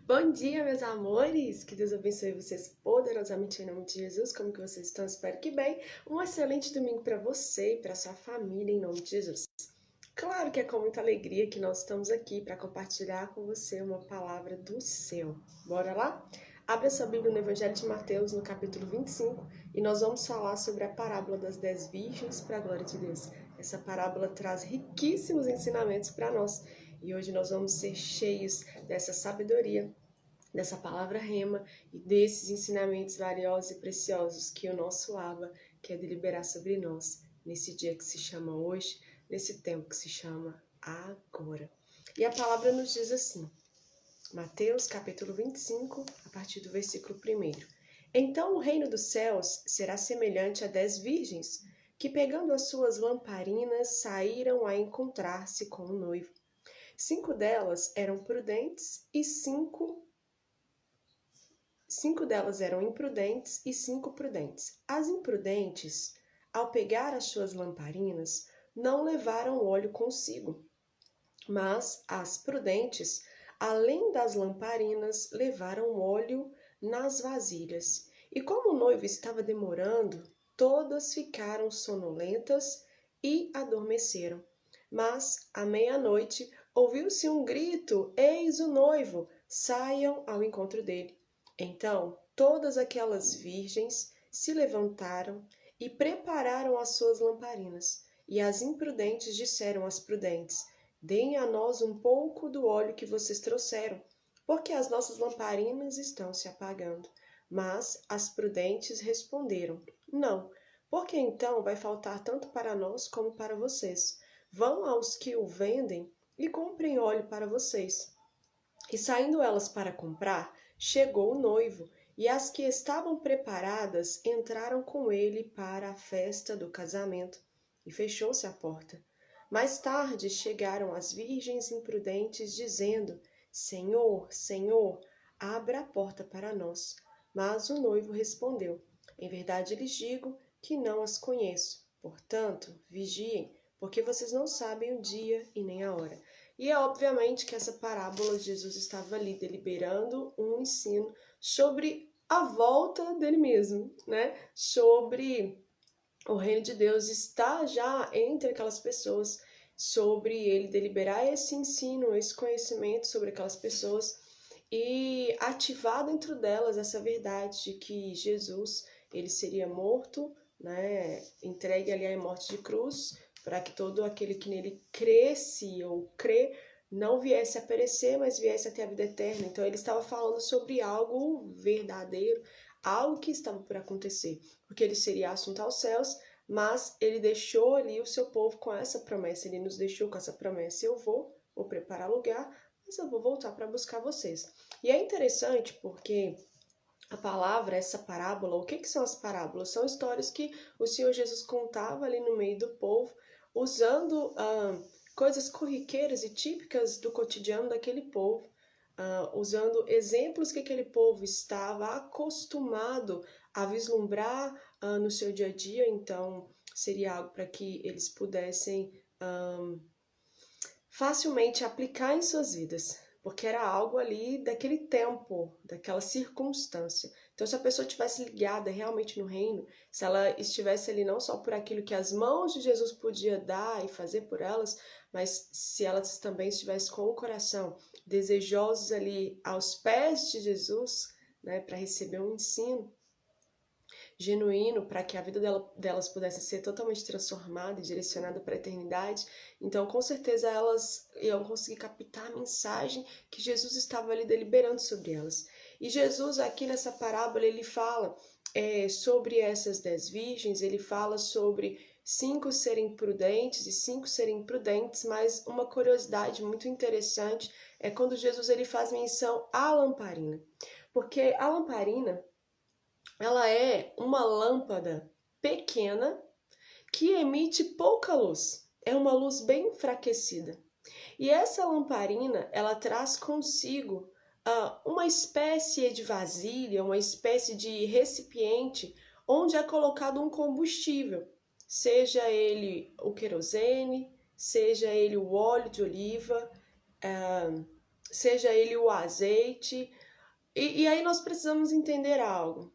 Bom dia, meus amores! Que Deus abençoe vocês poderosamente em nome de Jesus. Como que vocês estão? Espero que bem. Um excelente domingo para você e para sua família em nome de Jesus. Claro que é com muita alegria que nós estamos aqui para compartilhar com você uma palavra do céu. Bora lá? Abra sua Bíblia no Evangelho de Mateus, no capítulo 25, e nós vamos falar sobre a parábola das 10 virgens para a glória de Deus. Essa parábola traz riquíssimos ensinamentos para nós. E hoje nós vamos ser cheios dessa sabedoria, dessa palavra rema e desses ensinamentos valiosos e preciosos que o nosso Abba quer deliberar sobre nós nesse dia que se chama hoje, nesse tempo que se chama agora. E a palavra nos diz assim, Mateus capítulo 25, a partir do versículo 1. Então o reino dos céus será semelhante a 10 virgens, que pegando as suas lamparinas saíram a encontrar-se com o noivo. 5 delas eram prudentes e 5 delas eram imprudentes e 5 prudentes. As imprudentes, ao pegar as suas lamparinas, não levaram óleo consigo. Mas as prudentes, além das lamparinas, levaram óleo nas vasilhas. E como o noivo estava demorando, todas ficaram sonolentas e adormeceram. Mas, à meia-noite, ouviu-se um grito: Eis o noivo, saiam ao encontro dele. Então, todas aquelas virgens se levantaram e prepararam as suas lamparinas. E as imprudentes disseram às prudentes: Deem a nós um pouco do óleo que vocês trouxeram, porque as nossas lamparinas estão se apagando. Mas as prudentes responderam: Não, porque então vai faltar tanto para nós como para vocês. Vão aos que o vendem e comprem óleo para vocês. E saindo elas para comprar, chegou o noivo, e as que estavam preparadas entraram com ele para a festa do casamento, e fechou-se a porta. Mais tarde chegaram as virgens imprudentes, dizendo: Senhor, Senhor, abra a porta para nós. Mas o noivo respondeu: Em verdade lhes digo que não as conheço. Portanto, vigiem, porque vocês não sabem o dia e nem a hora. E é obviamente que essa parábola Jesus estava ali deliberando um ensino sobre a volta dele mesmo, né? Sobre o reino de Deus estar já entre aquelas pessoas, sobre ele deliberar esse ensino, esse conhecimento sobre aquelas pessoas e ativar dentro delas essa verdade de que Jesus, ele seria morto, né? Entregue ali à morte de cruz, para que todo aquele que nele cresce ou crê não viesse a perecer, mas viesse a ter a vida eterna. Então ele estava falando sobre algo verdadeiro, algo que estava por acontecer, porque ele seria assunto aos céus, mas ele deixou ali o seu povo com essa promessa, ele nos deixou com essa promessa: eu vou preparar lugar, mas eu vou voltar para buscar vocês. E é interessante porque a palavra, essa parábola, o que são as parábolas? São histórias que o Senhor Jesus contava ali no meio do povo, usando coisas corriqueiras e típicas do cotidiano daquele povo, usando exemplos que aquele povo estava acostumado a vislumbrar no seu dia a dia. Então, seria algo para que eles pudessem facilmente aplicar em suas vidas, porque era algo ali daquele tempo, daquela circunstância. Então, se a pessoa estivesse ligada realmente no reino, se ela estivesse ali não só por aquilo que as mãos de Jesus podia dar e fazer por elas, mas se elas também estivessem com o coração desejosos ali aos pés de Jesus, né, para receber um ensino genuíno, para que a vida delas pudesse ser totalmente transformada e direcionada para a eternidade. Então, com certeza, elas iam conseguir captar a mensagem que Jesus estava ali deliberando sobre elas. E Jesus, aqui nessa parábola, ele fala sobre essas 10 virgens, ele fala sobre 5 serem prudentes e 5 serem imprudentes, mas uma curiosidade muito interessante é quando Jesus ele faz menção à lamparina. Porque a lamparina, ela é uma lâmpada pequena que emite pouca luz. É uma luz bem enfraquecida. E essa lamparina, ela traz consigo uma espécie de vasilha, uma espécie de recipiente onde é colocado um combustível, seja ele o querosene, seja ele o óleo de oliva, seja ele o azeite. E aí nós precisamos entender algo,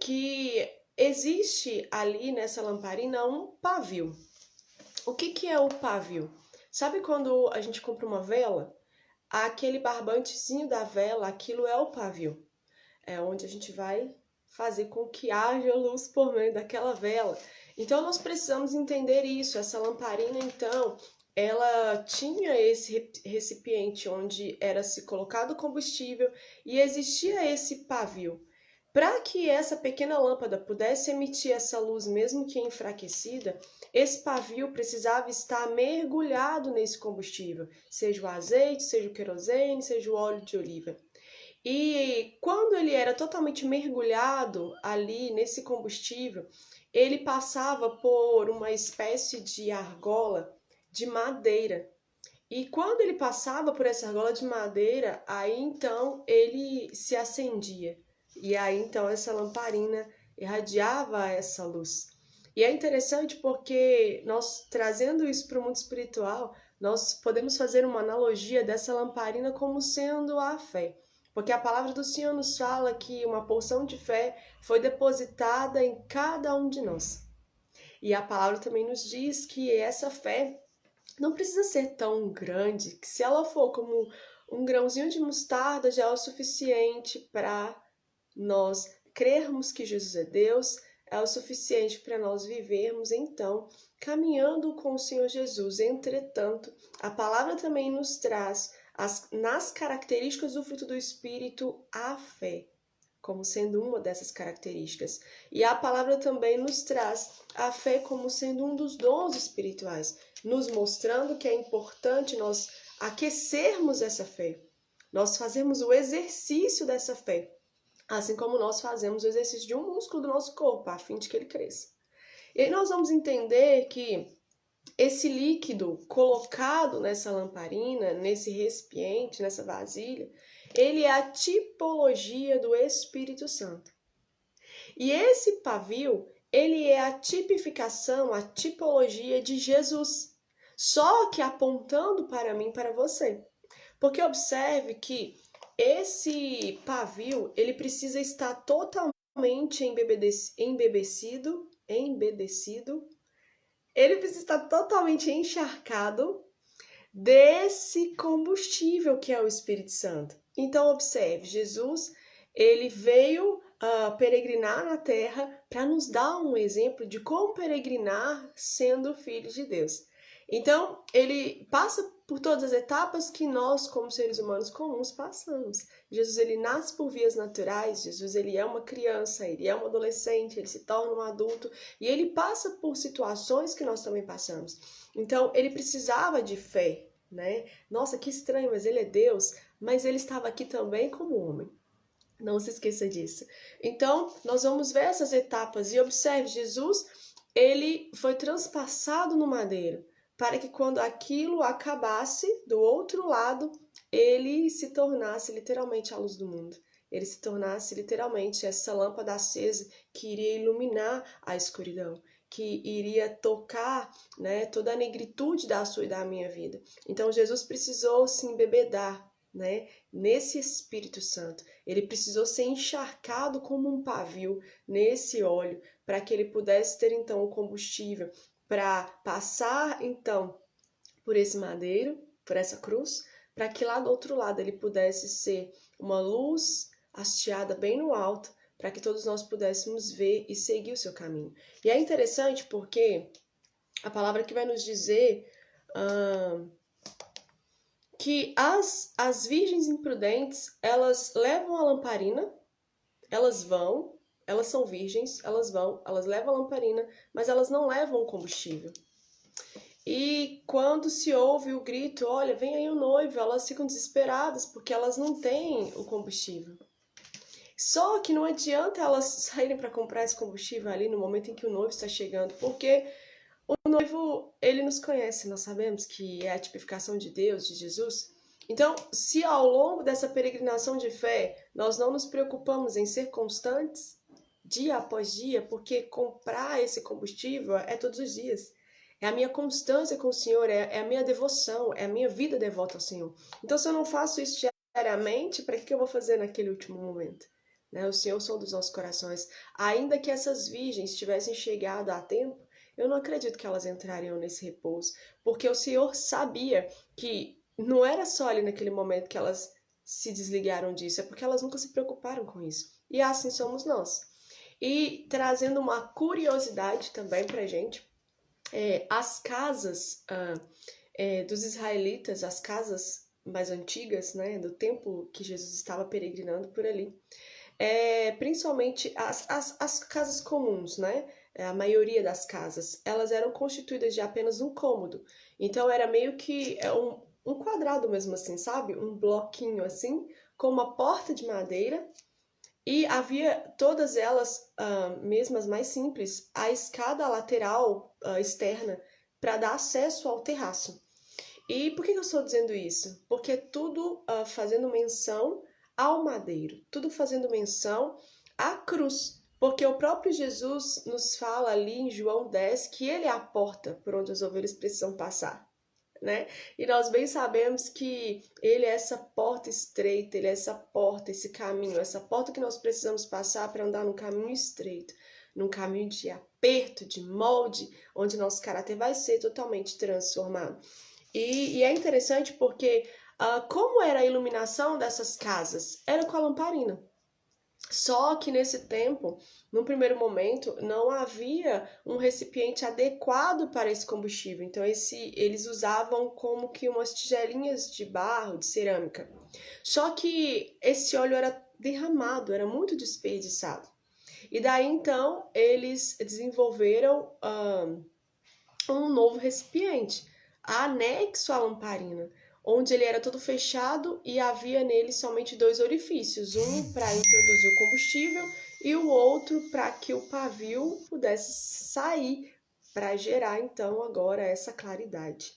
que existe ali nessa lamparina um pavio. O que é o pavio? Sabe quando a gente compra uma vela? Aquele barbantezinho da vela, aquilo é o pavio. É onde a gente vai fazer com que haja luz por meio daquela vela. Então nós precisamos entender isso. Essa lamparina, então, ela tinha esse recipiente onde era se colocado combustível e existia esse pavio. Para que essa pequena lâmpada pudesse emitir essa luz, mesmo que enfraquecida, esse pavio precisava estar mergulhado nesse combustível, seja o azeite, seja o querosene, seja o óleo de oliva. E quando ele era totalmente mergulhado ali nesse combustível, ele passava por uma espécie de argola de madeira. E quando ele passava por essa argola de madeira, aí então ele se acendia. E aí então essa lamparina irradiava essa luz. E é interessante porque nós trazendo isso para o mundo espiritual, nós podemos fazer uma analogia dessa lamparina como sendo a fé. Porque a palavra do Senhor nos fala que uma porção de fé foi depositada em cada um de nós. E a palavra também nos diz que essa fé não precisa ser tão grande, que se ela for como um grãozinho de mostarda já é o suficiente para nós crermos que Jesus é Deus, é o suficiente para nós vivermos então caminhando com o Senhor Jesus. Entretanto, a palavra também nos traz nas características do fruto do Espírito a fé, como sendo uma dessas características. E a palavra também nos traz a fé como sendo um dos dons espirituais, nos mostrando que é importante nós aquecermos essa fé, nós fazemos o exercício dessa fé, assim como nós fazemos o exercício de um músculo do nosso corpo, a fim de que ele cresça. E aí nós vamos entender que esse líquido colocado nessa lamparina, nesse recipiente, nessa vasilha, ele é a tipologia do Espírito Santo. E esse pavio, ele é a tipificação, a tipologia de Jesus, só que apontando para mim, para você. Porque observe que esse pavio, ele precisa estar totalmente embebecido, ele precisa estar totalmente encharcado desse combustível que é o Espírito Santo. Então, observe, Jesus, ele veio peregrinar na terra para nos dar um exemplo de como peregrinar sendo filho de Deus. Então, ele passa por todas as etapas que nós, como seres humanos comuns, passamos. Jesus, ele nasce por vias naturais, Jesus, ele é uma criança, ele é um adolescente, ele se torna um adulto, e ele passa por situações que nós também passamos. Então, ele precisava de fé, né? Nossa, que estranho, mas ele é Deus, mas ele estava aqui também como homem. Não se esqueça disso. Então, nós vamos ver essas etapas e observe, Jesus, ele foi transpassado no madeiro, para que quando aquilo acabasse, do outro lado, ele se tornasse literalmente a luz do mundo. Ele se tornasse literalmente essa lâmpada acesa que iria iluminar a escuridão, que iria tocar, né, toda a negritude da sua e da minha vida. Então, Jesus precisou se embebedar, né, nesse Espírito Santo. Ele precisou ser encharcado como um pavio nesse óleo, para que ele pudesse ter então o combustível para passar então por esse madeiro, por essa cruz, para que lá do outro lado ele pudesse ser uma luz hasteada bem no alto, para que todos nós pudéssemos ver e seguir o seu caminho. E é interessante porque a palavra que vai nos dizer que as virgens imprudentes, elas levam a lamparina, elas são virgens, elas levam a lamparina, mas elas não levam o combustível. E quando se ouve o grito, olha, vem aí o noivo, elas ficam desesperadas porque elas não têm o combustível. Só que não adianta elas saírem para comprar esse combustível ali no momento em que o noivo está chegando, porque o noivo, ele nos conhece, nós sabemos que é a tipificação de Deus, de Jesus. Então, se ao longo dessa peregrinação de fé, nós não nos preocupamos em ser constantes, dia após dia, porque comprar esse combustível é todos os dias. É a minha constância com o Senhor, é a minha devoção, é a minha vida devota ao Senhor. Então, se eu não faço isso diariamente, para que eu vou fazer naquele último momento? Né? O Senhor som dos nossos corações. Ainda que essas virgens tivessem chegado a tempo, eu não acredito que elas entrariam nesse repouso, porque o Senhor sabia que não era só ali naquele momento que elas se desligaram disso, é porque elas nunca se preocuparam com isso. E assim somos nós. E trazendo uma curiosidade também pra gente, as casas dos israelitas, as casas mais antigas, né, do tempo que Jesus estava peregrinando por ali, principalmente as casas comuns, né, a maioria das casas, elas eram constituídas de apenas um cômodo. Então era meio que um quadrado mesmo assim, sabe? Um bloquinho assim, com uma porta de madeira. E havia todas elas, mesmo as mais simples, a escada lateral externa para dar acesso ao terraço. E por que eu estou dizendo isso? Porque tudo fazendo menção ao madeiro, tudo fazendo menção à cruz. Porque o próprio Jesus nos fala ali em João 10 que ele é a porta por onde as ovelhas precisam passar. Né? E nós bem sabemos que ele é essa porta estreita, ele é essa porta, esse caminho, essa porta que nós precisamos passar para andar num caminho estreito, num caminho de aperto, de molde, onde nosso caráter vai ser totalmente transformado. E é interessante porque como era a iluminação dessas casas? Era com a lamparina. Só que nesse tempo, num primeiro momento, não havia um recipiente adequado para esse combustível. Então, eles usavam como que umas tigelinhas de barro, de cerâmica. Só que esse óleo era derramado, era muito desperdiçado. E daí então eles desenvolveram um novo recipiente, anexo à lamparina, onde ele era todo fechado e havia nele somente dois orifícios, um para introduzir o combustível e o outro para que o pavio pudesse sair, para gerar então agora essa claridade.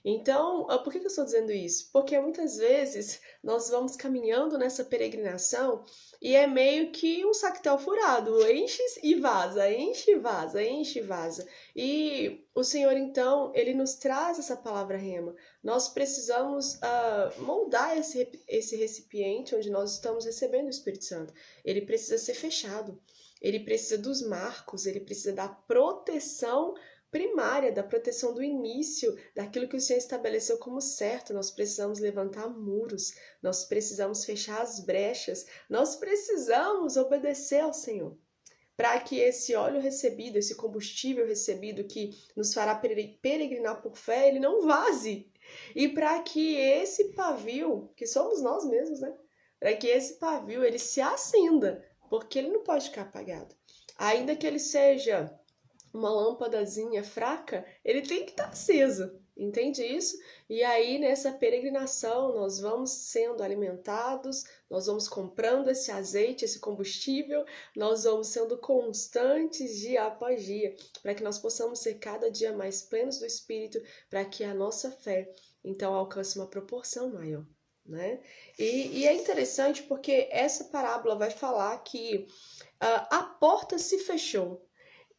Então, por que eu estou dizendo isso? Porque muitas vezes nós vamos caminhando nessa peregrinação e é meio que um sactel furado, enche e vaza, enche e vaza, enche e vaza. E o Senhor, então, ele nos traz essa palavra rema. Nós precisamos moldar esse recipiente onde nós estamos recebendo o Espírito Santo. Ele precisa ser fechado, ele precisa dos marcos, ele precisa da proteção primária, da proteção do início, daquilo que o Senhor estabeleceu como certo. Nós precisamos levantar muros, nós precisamos fechar as brechas, nós precisamos obedecer ao Senhor. Para que esse óleo recebido, esse combustível recebido que nos fará peregrinar por fé, ele não vaze. E para que esse pavio, que somos nós mesmos, né? Para que esse pavio ele se acenda, porque ele não pode ficar apagado. Ainda que ele seja uma lâmpadazinha fraca, ele tem que estar aceso, entende isso? E aí, nessa peregrinação, nós vamos sendo alimentados, nós vamos comprando esse azeite, esse combustível, nós vamos sendo constantes dia após dia, para que nós possamos ser cada dia mais plenos do Espírito, para que a nossa fé, então, alcance uma proporção maior. Né? E é interessante porque essa parábola vai falar que a porta se fechou.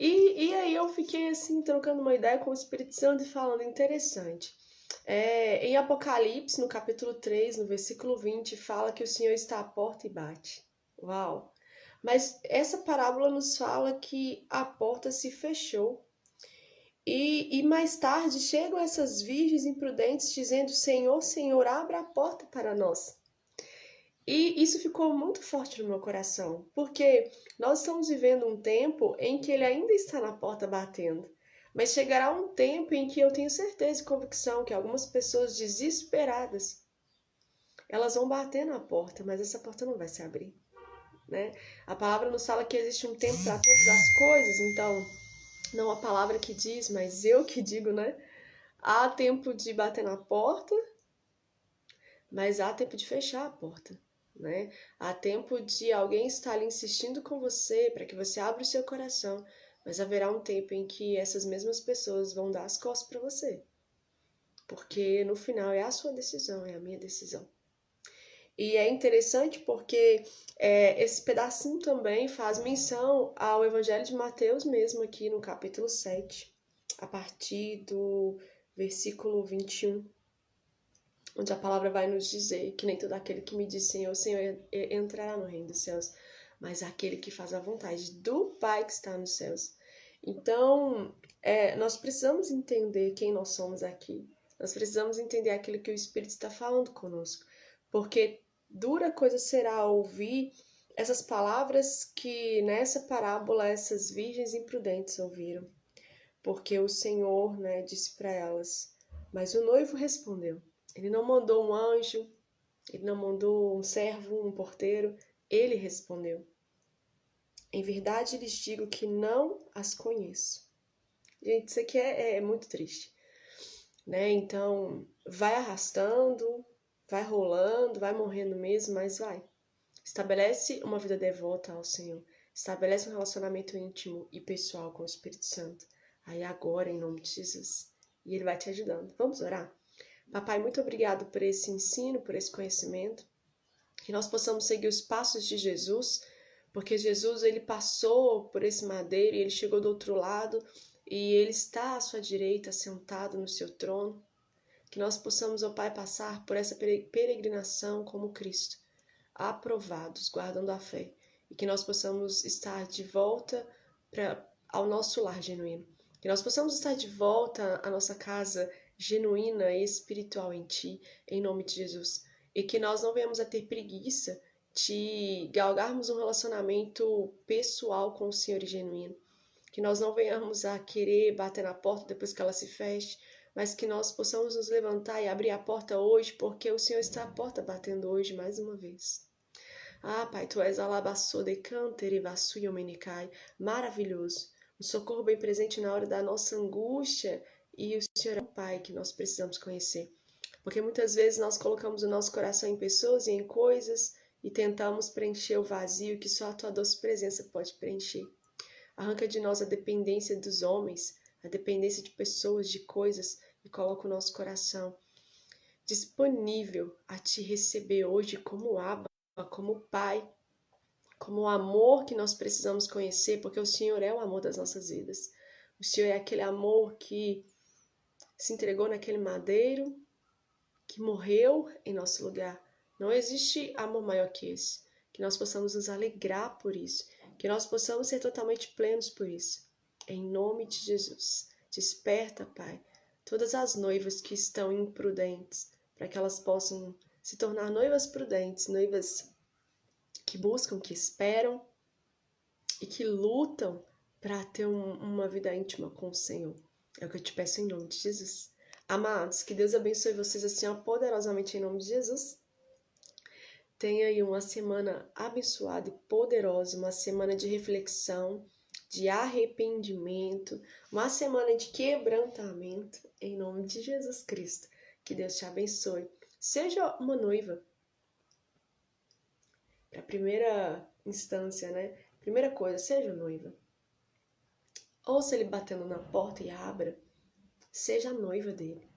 E aí eu fiquei assim, trocando uma ideia com o Espírito Santo e falando, interessante. Em Apocalipse, no capítulo 3, no versículo 20, fala que o Senhor está à porta e bate. Uau! Mas essa parábola nos fala que a porta se fechou. E mais tarde chegam essas virgens imprudentes dizendo, Senhor, Senhor, abra a porta para nós. E isso ficou muito forte no meu coração, porque nós estamos vivendo um tempo em que ele ainda está na porta batendo. Mas chegará um tempo em que eu tenho certeza e convicção que algumas pessoas desesperadas, elas vão bater na porta, mas essa porta não vai se abrir, né? A palavra nos fala que existe um tempo para todas as coisas, então não a palavra que diz, mas eu que digo, né? Há tempo de bater na porta, mas há tempo de fechar a porta. Né? Há tempo de alguém estar ali insistindo com você para que você abra o seu coração, mas haverá um tempo em que essas mesmas pessoas vão dar as costas para você, porque no final é a sua decisão, é a minha decisão. E é interessante porque esse pedacinho também faz menção ao Evangelho de Mateus mesmo aqui no capítulo 7. a partir do versículo 21, onde a palavra vai nos dizer que nem todo aquele que me diz Senhor, Senhor, entrará no reino dos céus, mas aquele que faz a vontade do Pai que está nos céus. Então, nós precisamos entender quem nós somos aqui. Nós precisamos entender aquilo que o Espírito está falando conosco. Porque dura coisa será ouvir essas palavras que nessa parábola essas virgens imprudentes ouviram. Porque o Senhor, né, disse para elas, mas o noivo respondeu. Ele não mandou um anjo, ele não mandou um servo, um porteiro, ele respondeu. Em verdade lhes digo que não as conheço. Gente, isso aqui é muito triste, né? Então, vai arrastando, vai rolando, vai morrendo mesmo, mas vai. Estabelece uma vida devota ao Senhor. Estabelece um relacionamento íntimo e pessoal com o Espírito Santo. Aí agora, em nome de Jesus. E Ele vai te ajudando. Vamos orar? Papai, muito obrigado por esse ensino, por esse conhecimento. Que nós possamos seguir os passos de Jesus, porque Jesus, ele passou por esse madeiro e ele chegou do outro lado e ele está à sua direita, sentado no seu trono. Que nós possamos, ó Pai, passar por essa peregrinação como Cristo, aprovados, guardando a fé, e que nós possamos estar de volta ao nosso lar genuíno. Que nós possamos estar de volta à nossa casa genuína e espiritual em Ti, em nome de Jesus. E que nós não venhamos a ter preguiça de galgarmos um relacionamento pessoal com o Senhor genuíno. Que nós não venhamos a querer bater na porta depois que ela se feche, mas que nós possamos nos levantar e abrir a porta hoje, porque o Senhor está à porta batendo hoje mais uma vez. Ah, Pai, Tu és alabaçô de canter e vassuio menicai, maravilhoso. Um socorro bem presente na hora da nossa angústia, e o Senhor é um Pai que nós precisamos conhecer. Porque muitas vezes nós colocamos o nosso coração em pessoas e em coisas e tentamos preencher o vazio que só a Tua doce presença pode preencher. Arranca de nós a dependência dos homens, a dependência de pessoas, de coisas, e coloca o nosso coração disponível a Te receber hoje como Abba, como Pai, como o amor que nós precisamos conhecer, porque o Senhor é o amor das nossas vidas. O Senhor é aquele amor que se entregou naquele madeiro, que morreu em nosso lugar. Não existe amor maior que esse. Que nós possamos nos alegrar por isso. Que nós possamos ser totalmente plenos por isso. Em nome de Jesus. Desperta, Pai, todas as noivas que estão imprudentes, para que elas possam se tornar noivas prudentes, noivas que buscam, que esperam e que lutam para ter uma vida íntima com o Senhor. É o que eu te peço em nome de Jesus. Amados, que Deus abençoe vocês assim ó, poderosamente em nome de Jesus. Tenha aí uma semana abençoada e poderosa, uma semana de reflexão, de arrependimento, uma semana de quebrantamento em nome de Jesus Cristo. Que Deus te abençoe. Seja uma noiva. Para a primeira instância, né? Primeira coisa, seja noiva. Ouça ele batendo na porta e abra. Seja a noiva dele.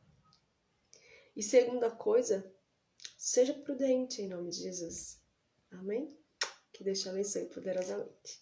E segunda coisa, seja prudente em nome de Jesus. Amém? Que Deus te abençoe poderosamente.